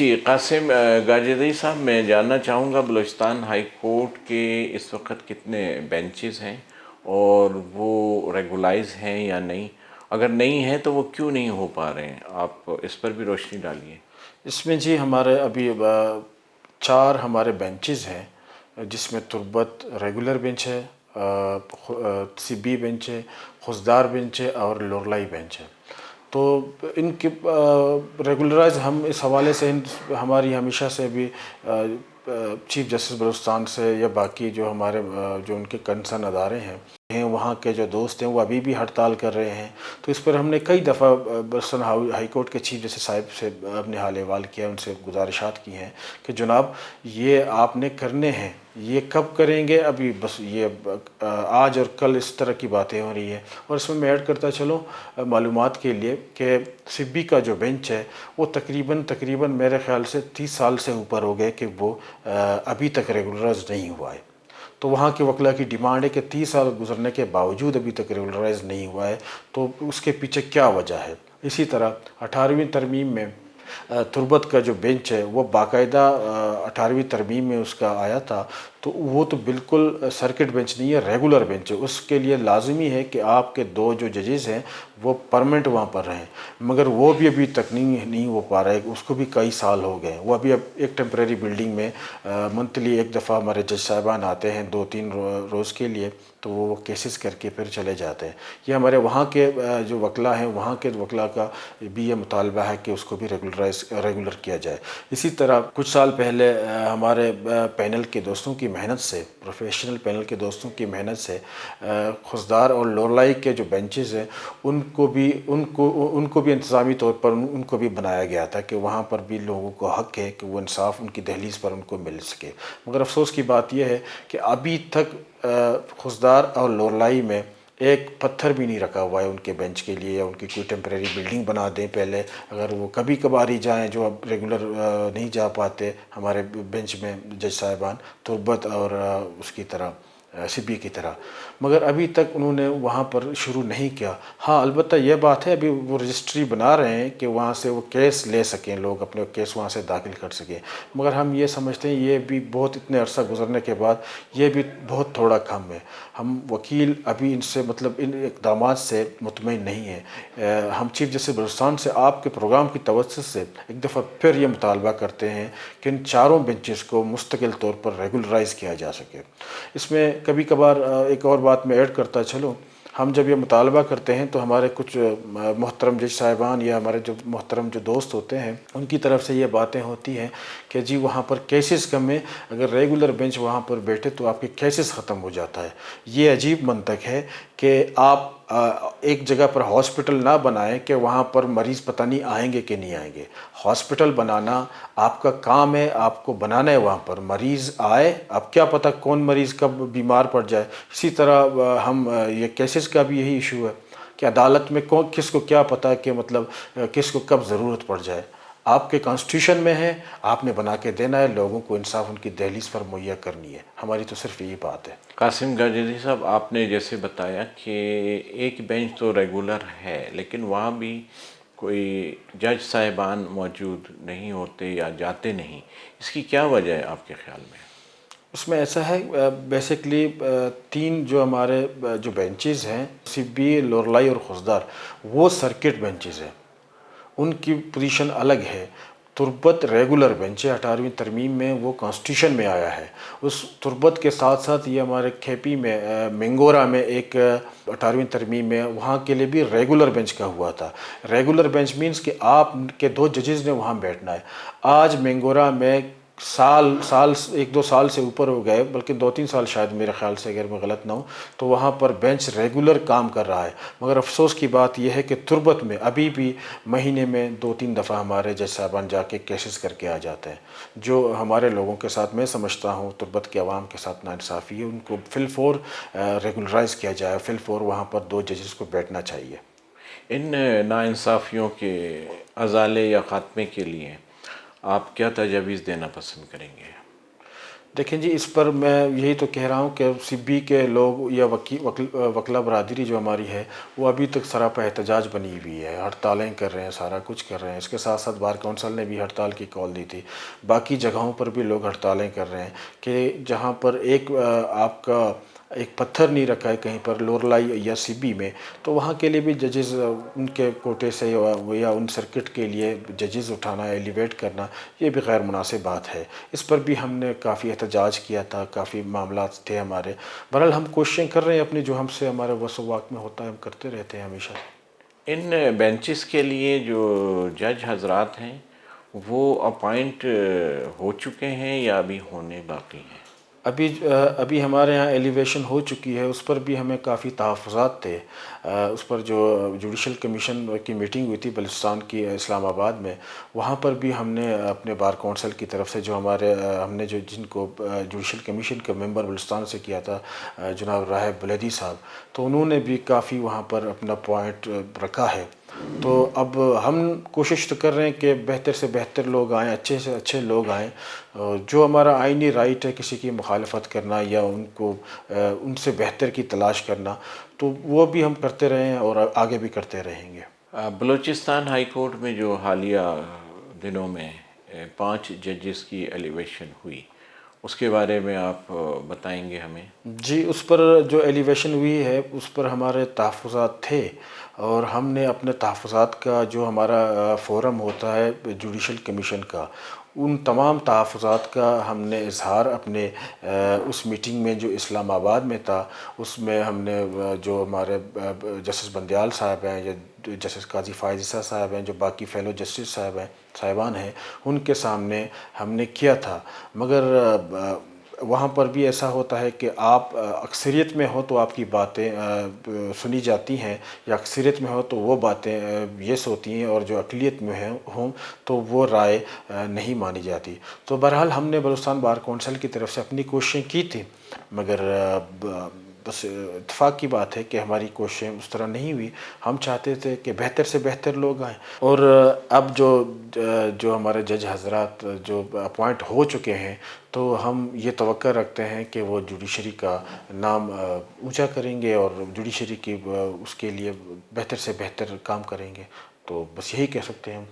جی قاسم گاجری صاحب، میں جاننا چاہوں گا بلوچستان ہائی کورٹ کے اس وقت کتنے بینچز ہیں اور وہ ریگولائز ہیں یا نہیں؟ اگر نہیں ہیں تو وہ کیوں نہیں ہو پا رہے ہیں؟ آپ اس پر بھی روشنی ڈالیے۔ اس میں جی ہمارے ابھی 4 ہمارے بینچز ہیں، جس میں تربت ریگولر بینچ ہے، سبی بینچ ہے، خضدار بینچ ہے اور لورلائی بینچ ہے۔ تو ان کی ریگولرائز ہم اس حوالے سے ہماری ہمیشہ سے بھی چیف جسٹس بلوچستان سے یا باقی جو ہمارے جو ان کے کنسرن ادارے ہیں وہاں کے جو دوست ہیں وہ ابھی بھی ہڑتال کر رہے ہیں۔ تو اس پر ہم نے کئی دفعہ بلوچستان ہائی کورٹ کے چیف جسٹس صاحب سے اپنے حال احوال کیا، ان سے گزارشات کی ہیں کہ جناب یہ آپ نے کرنے ہیں، یہ کب کریں گے؟ ابھی بس یہ آج اور کل اس طرح کی باتیں ہو رہی ہیں۔ اور اس میں ایڈ کرتا چلوں معلومات کے لیے کہ سبی کا جو بینچ ہے وہ تقریباً میرے خیال سے 30 سال سے اوپر ہو گئے کہ وہ ابھی تک ریگولرائز نہیں ہوا ہے۔ تو وہاں کے وکلا کی ڈیمانڈ ہے کہ 30 سال گزرنے کے باوجود ابھی تک ریگولرائز نہیں ہوا ہے، تو اس کے پیچھے کیا وجہ ہے؟ اسی طرح 18ویں ترمیم میں تربت کا جو بینچ ہے وہ باقاعدہ 18ویں ترمیم میں اس کا آیا تھا، تو وہ تو بالکل سرکٹ بینچ نہیں ہے، ریگولر بینچ ہے۔ اس کے لیے لازمی ہے کہ آپ کے 2 جو ججز ہیں وہ پرمنٹ وہاں پر رہیں، مگر وہ بھی ابھی تک نہیں ہو پا رہا ہے، اس کو بھی کئی سال ہو گئے۔ وہ ابھی ایک ٹیمپریری بلڈنگ میں منتھلی ایک دفعہ ہمارے جج صاحبان آتے ہیں 2-3 روز کے لیے، تو وہ کیسز کر کے پھر چلے جاتے ہیں۔ یہ ہمارے وہاں کے جو وکلا ہیں، وہاں کے وکلا کا بھی یہ مطالبہ ہے کہ اس کو بھی ریگولر کیا جائے۔ اسی طرح کچھ سال پہلے ہمارے پینل کے دوستوں کی محنت سے، پروفیشنل پینل کے دوستوں کی محنت سے خضدار اور لورلائی کے جو بینچز ہیں ان کو بھی انتظامی طور پر ان کو بھی بنایا گیا تھا کہ وہاں پر بھی لوگوں کو حق ہے کہ وہ انصاف ان کی دہلیز پر ان کو مل سکے۔ مگر افسوس کی بات یہ ہے کہ ابھی تک خضدار اور لورلائی میں ایک پتھر بھی نہیں رکھا ہوا ہے ان کے بینچ کے لیے، یا ان کی کوئی ٹیمپریری بلڈنگ بنا دیں پہلے، اگر وہ کبھی کبھار ہی جائیں جو اب ریگولر نہیں جا پاتے ہمارے بینچ میں جج صاحبان تربت اور اس کی طرح سبی کی طرح، مگر ابھی تک انہوں نے وہاں پر شروع نہیں کیا۔ ہاں البتہ یہ بات ہے ابھی وہ رجسٹری بنا رہے ہیں کہ وہاں سے وہ کیس لے سکیں، لوگ اپنے کیس وہاں سے داخل کر سکیں، مگر ہم یہ سمجھتے ہیں یہ بھی بہت اتنے عرصہ گزرنے کے بعد یہ بھی بہت تھوڑا کم ہے۔ ہم وکیل ابھی ان سے ان اقدامات سے مطمئن نہیں ہیں۔ ہم چیف جسٹس بلوچستان سے آپ کے پروگرام کی توسط سے ایک دفعہ پھر یہ مطالبہ کرتے ہیں کہ ان 4 بینچز کو مستقل طور پر ریگولرائز کیا جا سکے۔ اس میں کبھی کبھار ایک اور بات میں ایڈ کرتا چلوں، ہم جب یہ مطالبہ کرتے ہیں تو ہمارے کچھ محترم جج صاحبان یا ہمارے جو محترم جو دوست ہوتے ہیں ان کی طرف سے یہ باتیں ہوتی ہیں کہ جی وہاں پر کیسز کم ہیں، اگر ریگولر بینچ وہاں پر بیٹھے تو آپ کے کیسز ختم ہو جاتا ہے۔ یہ عجیب منطق ہے کہ آپ ایک جگہ پر ہاسپٹل نہ بنائیں کہ وہاں پر مریض پتہ نہیں آئیں گے کہ نہیں آئیں گے۔ ہاسپٹل بنانا آپ کا کام ہے، آپ کو بنانا ہے، وہاں پر مریض آئے، اب کیا پتہ کون مریض کب بیمار پڑ جائے۔ اسی طرح ہم یہ کیسز کا بھی یہی ایشو ہے کہ عدالت میں کس کو کیا پتہ کہ کس کو کب ضرورت پڑ جائے۔ آپ کے کانسٹیٹیوشن میں ہے، آپ نے بنا کے دینا ہے، لوگوں کو انصاف ان کی دہلیز پر مہیا کرنی ہے۔ ہماری تو صرف یہی بات ہے۔ قاسم گاجری صاحب، آپ نے جیسے بتایا کہ ایک بینچ تو ریگولر ہے لیکن وہاں بھی کوئی جج صاحبان موجود نہیں ہوتے یا جاتے نہیں، اس کی کیا وجہ ہے آپ کے خیال میں؟ اس میں ایسا ہے بیسکلی 3 جو ہمارے جو بینچز ہیں سبی، لورلائی اور خضدار، وہ سرکٹ بینچز ہیں، ان کی پوزیشن الگ ہے۔ تربت ریگولر بینچ ہے، 18ویں ترمیم میں وہ کانسٹیٹیوشن میں آیا ہے۔ اس تربت کے ساتھ ساتھ یہ ہمارے کھیپی میں مینگورا میں ایک 18ویں ترمیم میں وہاں کے لیے بھی ریگولر بینچ کا ہوا تھا۔ ریگولر بینچ مینس کہ آپ کے 2 ججز نے وہاں بیٹھنا ہے۔ آج مینگورا میں 1-2 سال سے اوپر ہو گئے، بلکہ 2-3 سال شاید میرے خیال سے، اگر میں غلط نہ ہوں، تو وہاں پر بینچ ریگولر کام کر رہا ہے۔ مگر افسوس کی بات یہ ہے کہ تربت میں ابھی بھی مہینے میں 2-3 دفعہ ہمارے جج صاحبان جا کے کیسز کر کے آ جاتے ہیں، جو ہمارے لوگوں کے ساتھ میں سمجھتا ہوں تربت کے عوام کے ساتھ ناانصافی ہے۔ ان کو فی الفور ریگولرائز کیا جائے، فی الفور وہاں پر 2 ججز کو بیٹھنا چاہیے۔ ان ناانصافیوں کے ازالے یا خاتمے کے لیے آپ کیا تجاویز دینا پسند کریں گے؟ دیکھیں جی، اس پر میں یہی تو کہہ رہا ہوں کہ سی بی کے لوگ یا وکلا برادری جو ہماری ہے وہ ابھی تک سراپا احتجاج بنی ہوئی ہے، ہڑتالیں کر رہے ہیں، سارا کچھ کر رہے ہیں۔ اس کے ساتھ ساتھ بار کونسل نے بھی ہڑتال کی کال دی تھی، باقی جگہوں پر بھی لوگ ہڑتالیں کر رہے ہیں کہ جہاں پر ایک آپ کا ایک پتھر نہیں رکھا ہے کہیں پر لورلائی یا سی بی میں، تو وہاں کے لیے بھی ججز ان کے کوٹے سے یا ان سرکٹ کے لیے ججز اٹھانا، ایلیویٹ کرنا، یہ بھی غیر مناسب بات ہے۔ اس پر بھی ہم نے کافی احتجاج کیا تھا، کافی معاملات تھے ہمارے۔ بہرحال ہم کوششیں کر رہے ہیں اپنی، جو ہم سے ہمارے وس و واق میں ہوتا ہے ہم کرتے رہتے ہیں ہمیشہ۔ ان بینچز کے لیے جو جج حضرات ہیں وہ اپائنٹ ہو چکے ہیں یا ابھی ہونے باقی ہیں؟ ابھی ہمارے ہاں ایلیویشن ہو چکی ہے، اس پر بھی ہمیں کافی تحفظات تھے۔ اس پر جو جوڈیشل کمیشن کی میٹنگ ہوئی تھی بلوچستان کی اسلام آباد میں، وہاں پر بھی ہم نے اپنے بار کونسل کی طرف سے جو ہم نے جن کو جوڈیشل کمیشن کا ممبر بلوچستان سے کیا تھا، جناب راہب بلیدی صاحب، تو انہوں نے بھی کافی وہاں پر اپنا پوائنٹ رکھا ہے۔ تو اب ہم کوشش تو کر رہے ہیں کہ بہتر سے بہتر لوگ آئیں، اچھے سے اچھے لوگ آئیں۔ جو ہمارا آئینی رائٹ ہے کسی کی مخالفت کرنا یا ان سے بہتر کی تلاش کرنا، تو وہ بھی ہم کرتے رہے ہیں اور آگے بھی کرتے رہیں گے۔ بلوچستان ہائی کورٹ میں جو حالیہ دنوں میں 5 ججز کی ایلیویشن ہوئی، اس کے بارے میں آپ بتائیں گے ہمیں؟ جی، اس پر جو ایلیویشن ہوئی ہے اس پر ہمارے تحفظات تھے، اور ہم نے اپنے تحفظات کا جو ہمارا فورم ہوتا ہے جوڈیشل کمیشن کا، ان تمام تحفظات کا ہم نے اظہار اپنے اس میٹنگ میں جو اسلام آباد میں تھا، اس میں ہم نے جو ہمارے جسٹس بندیال صاحب ہیں یا جسٹس قاضی فائز عیسیٰ صاحب ہیں، جو باقی فیلو جسٹس صاحبان ہیں، ان کے سامنے ہم نے کیا تھا۔ مگر وہاں پر بھی ایسا ہوتا ہے کہ آپ اکثریت میں ہو تو آپ کی باتیں سنی جاتی ہیں، یا اکثریت میں ہو تو وہ باتیں یس ہوتی ہیں، اور جو اقلیت میں ہوں تو وہ رائے نہیں مانی جاتی۔ تو بہرحال ہم نے بلوچستان بار کونسل کی طرف سے اپنی کوششیں کی تھی، مگر بس اتفاق کی بات ہے کہ ہماری کوششیں اس طرح نہیں ہوئی۔ ہم چاہتے تھے کہ بہتر سے بہتر لوگ آئیں، اور اب جو ہمارے جج حضرات جو اپوائنٹ ہو چکے ہیں، تو ہم یہ توقع رکھتے ہیں کہ وہ جوڈیشری کا نام اونچا کریں گے، اور جوڈیشری کی اس کے لیے بہتر سے بہتر کام کریں گے۔ تو بس یہی کہہ سکتے ہیں ہم۔